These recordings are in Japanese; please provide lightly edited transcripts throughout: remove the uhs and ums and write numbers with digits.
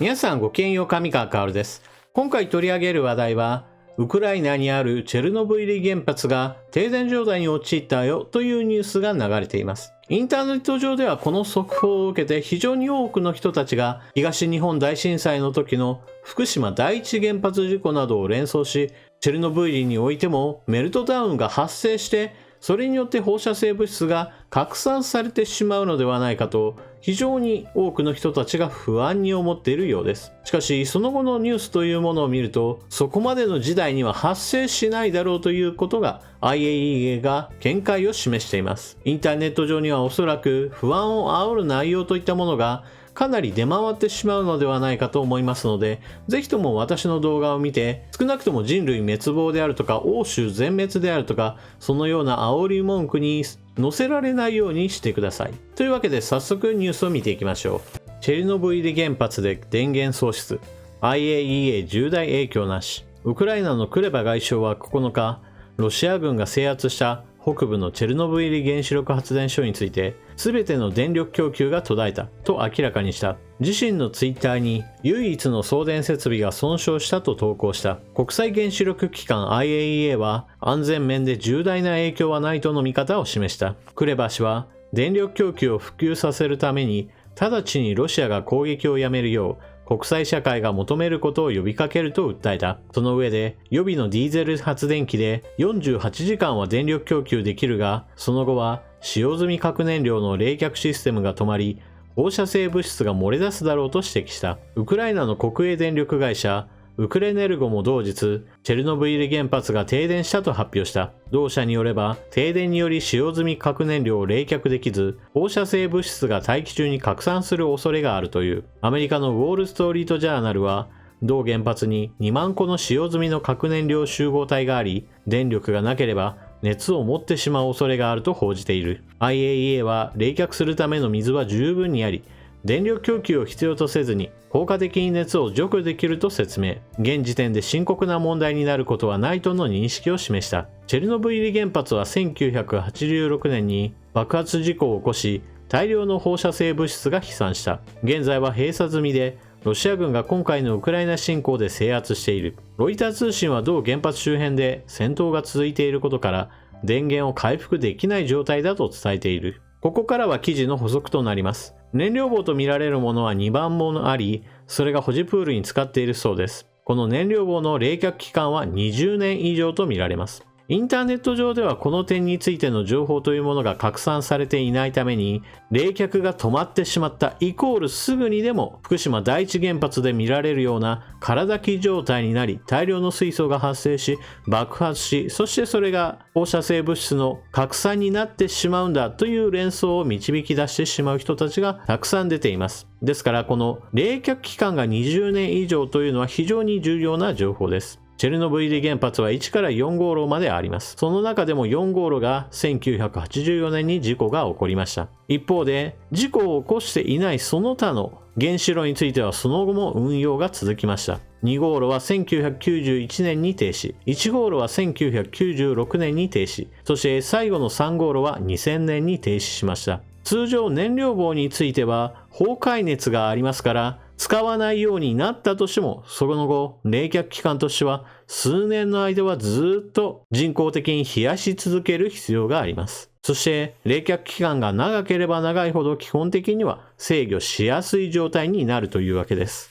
皆さんごきげんよう、上川薫です。今回取り上げる話題は、ウクライナにあるチェルノブイリ原発が停電状態に陥ったよというニュースが流れています。インターネット上ではこの速報を受けて非常に多くの人たちが東日本大震災の時の福島第一原発事故などを連想し、チェルノブイリにおいてもメルトダウンが発生してそれによって放射性物質が拡散されてしまうのではないかと非常に多くの人たちが不安に思っているようです。しかしその後のニュースというものを見るとそこまでの事態には発生しないだろうということが IAEA が見解を示しています。インターネット上にはおそらく不安を煽る内容といったものがかなり出回ってしまうのではないかと思いますので、ぜひとも私の動画を見て、少なくとも人類滅亡であるとか、欧州全滅であるとか、そのような煽り文句に載せられないようにしてください。というわけで早速ニュースを見ていきましょう。チェルノブイリ原発で電源喪失。IAEA 重大影響なし。ウクライナのクレバ外相は9日、ロシア軍が制圧した北部のチェルノブイリ原子力発電所について全ての電力供給が途絶えたと明らかにした。自身のツイッターに唯一の送電設備が損傷したと投稿した。国際原子力機関 IAEA は安全面で重大な影響はないとの見方を示した。クレバ氏は電力供給を復旧させるために直ちにロシアが攻撃をやめるよう国際社会が求めることを呼びかけると訴えた。その上で予備のディーゼル発電機で48時間は電力供給できるが、その後は使用済み核燃料の冷却システムが止まり放射性物質が漏れ出すだろうと指摘した。ウクライナの国営電力会社ウクレネルゴも同日、チェルノブイリ原発が停電したと発表した。同社によれば、停電により使用済み核燃料を冷却できず、放射性物質が大気中に拡散する恐れがあるという。アメリカのウォール・ストーリート・ジャーナルは、同原発に2万個の使用済みの核燃料集合体があり、電力がなければ熱を持ってしまう恐れがあると報じている。IAEA は冷却するための水は十分にあり、電力供給を必要とせずに効果的に熱を除去できると説明。現時点で深刻な問題になることはないとの認識を示した。チェルノブイリ原発は1986年に爆発事故を起こし大量の放射性物質が飛散した。現在は閉鎖済みでロシア軍が今回のウクライナ侵攻で制圧している。ロイター通信は同原発周辺で戦闘が続いていることから電源を回復できない状態だと伝えている。ここからは記事の補足となります。燃料棒とみられるものは2番もあり、それが保持プールに使っているそうです。この燃料棒の冷却期間は20年以上とみられます。インターネット上ではこの点についての情報というものが拡散されていないために、冷却が止まってしまったイコールすぐにでも福島第一原発で見られるような空だき状態になり、大量の水素が発生し爆発し、そしてそれが放射性物質の拡散になってしまうんだという連想を導き出してしまう人たちがたくさん出ています。ですからこの冷却期間が20年以上というのは非常に重要な情報です。チェルノブイリ原発は1から4号炉まであります。その中でも4号炉が1984年に事故が起こりました。一方で事故を起こしていないその他の原子炉についてはその後も運用が続きました。2号炉は1991年に停止、1号炉は1996年に停止、そして最後の3号炉は2000年に停止しました。通常燃料棒については崩壊熱がありますから使わないようになったとしても、その後冷却期間としては数年の間はずっと人工的に冷やし続ける必要があります。そして冷却期間が長ければ長いほど基本的には制御しやすい状態になるというわけです。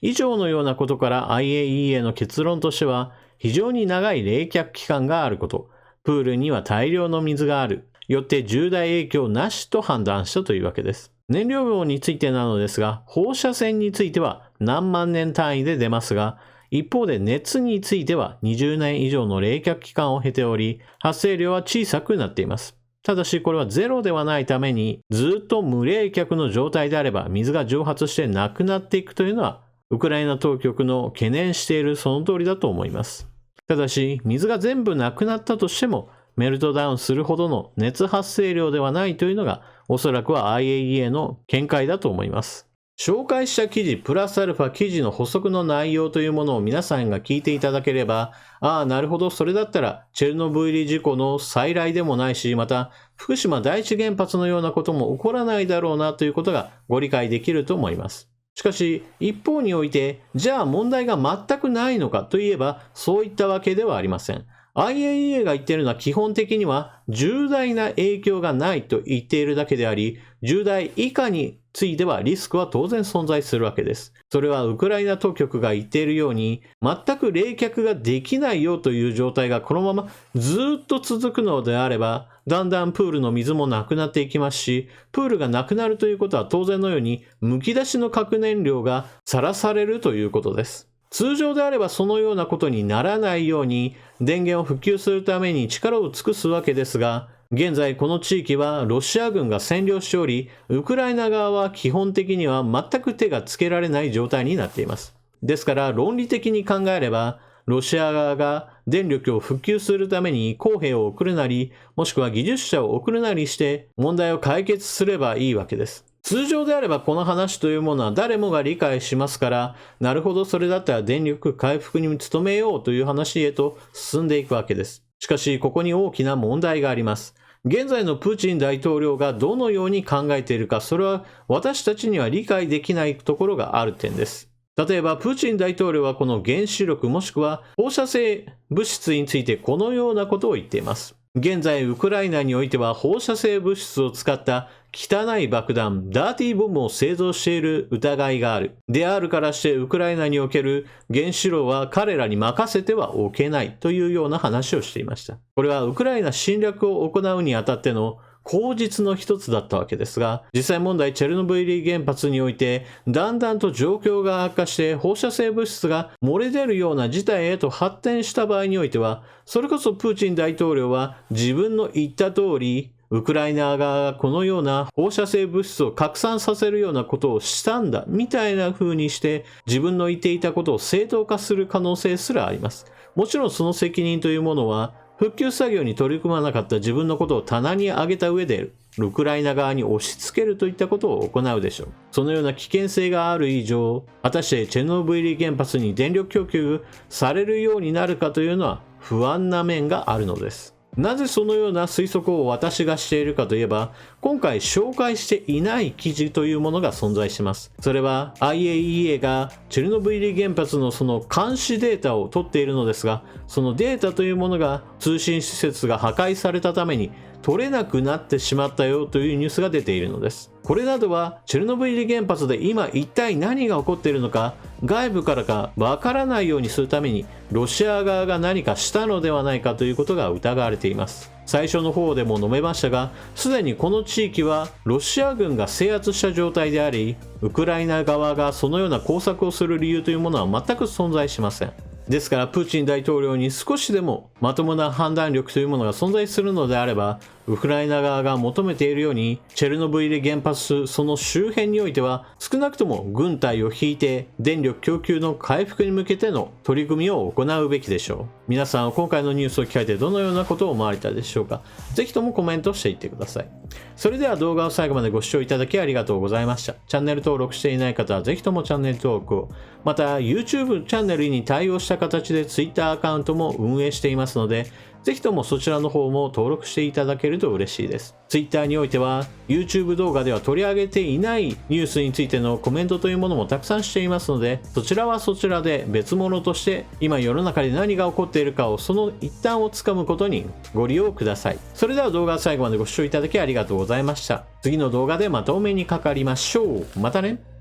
以上のようなことから IAEA の結論としては非常に長い冷却期間があること、プールには大量の水がある、よって重大影響なしと判断したというわけです。燃料棒についてなのですが、放射線については何万年単位で出ますが、一方で熱については20年以上の冷却期間を経ており、発生量は小さくなっています。ただしこれはゼロではないために、ずっと無冷却の状態であれば水が蒸発してなくなっていくというのは、ウクライナ当局の懸念しているその通りだと思います。ただし、水が全部なくなったとしても、メルトダウンするほどの熱発生量ではないというのがおそらくは IAEA の見解だと思います。紹介した記事プラスアルファ記事の補足の内容というものを皆さんが聞いていただければ、ああなるほど、それだったらチェルノブイリ事故の再来でもないし、また福島第一原発のようなことも起こらないだろうなということがご理解できると思います。しかし、一方において、じゃあ問題が全くないのかといえば、そういったわけではありません。IAEA が言っているのは基本的には重大な影響がないと言っているだけであり、重大以下についてはリスクは当然存在するわけです。それはウクライナ当局が言っているように、全く冷却ができないよという状態がこのままずっと続くのであれば、だんだんプールの水もなくなっていきますし、プールがなくなるということは当然のように、むき出しの核燃料がさらされるということです。通常であればそのようなことにならないように電源を復旧するために力を尽くすわけですが、現在この地域はロシア軍が占領しており、ウクライナ側は基本的には全く手がつけられない状態になっています。ですから論理的に考えれば、ロシア側が電力を復旧するために公兵を送るなり、もしくは技術者を送るなりして問題を解決すればいいわけです。通常であればこの話というものは誰もが理解しますから、なるほどそれだったら電力回復に努めようという話へと進んでいくわけです。しかしここに大きな問題があります。現在のプーチン大統領がどのように考えているか、それは私たちには理解できないところがある点です。例えばプーチン大統領はこの原子力もしくは放射性物質についてこのようなことを言っています。現在ウクライナにおいては放射性物質を使った汚い爆弾、ダーティーボムを製造している疑いがある。であるからしてウクライナにおける原子炉は彼らに任せてはおけないというような話をしていました。これはウクライナ侵略を行うにあたっての口実の一つだったわけですが、実際問題チェルノブイリ原発においてだんだんと状況が悪化して放射性物質が漏れ出るような事態へと発展した場合においては、それこそプーチン大統領は自分の言った通りウクライナ側がこのような放射性物質を拡散させるようなことをしたんだみたいな風にして自分の言っていたことを正当化する可能性すらあります。もちろんその責任というものは復旧作業に取り組まなかった自分のことを棚に上げた上でウクライナ側に押し付けるといったことを行うでしょう。そのような危険性がある以上、果たしてチェルノブイリ原発に電力供給されるようになるかというのは不安な面があるのです。なぜそのような推測を私がしているかといえば、今回紹介していない記事というものが存在します。それは IAEA がチェルノブイリ原発のその監視データを取っているのですが、そのデータというものが通信施設が破壊されたために取れなくなってしまったよというニュースが出ているのです。これなどはチェルノブイリ原発で今一体何が起こっているのか外部からかわからないようにするためにロシア側が何かしたのではないかということが疑われています。最初の方でも述べましたが、すでにこの地域はロシア軍が制圧した状態であり、ウクライナ側がそのような工作をする理由というものは全く存在しません。ですからプーチン大統領に少しでもまともな判断力というものが存在するのであれば、ウクライナ側が求めているようにチェルノブイリ原発その周辺においては少なくとも軍隊を引いて電力供給の回復に向けての取り組みを行うべきでしょう。皆さんは今回のニュースを聞かれてどのようなことを思われたでしょうか。ぜひともコメントしていってください。それでは動画を最後までご視聴いただきありがとうございました。チャンネル登録していない方はぜひともチャンネル登録を。また YouTube チャンネルに対応した形で Twitter アカウントも運営していますので、ぜひともそちらの方も登録していただけると嬉しいです。Twitter においては YouTube 動画では取り上げていないニュースについてのコメントというものもたくさんしていますので、そちらはそちらで別物として今世の中で何が起こっているかをその一端をつかむことにご利用ください。それでは動画を最後までご視聴いただきありがとうございました。次の動画でまたお目にかかりましょう。またね。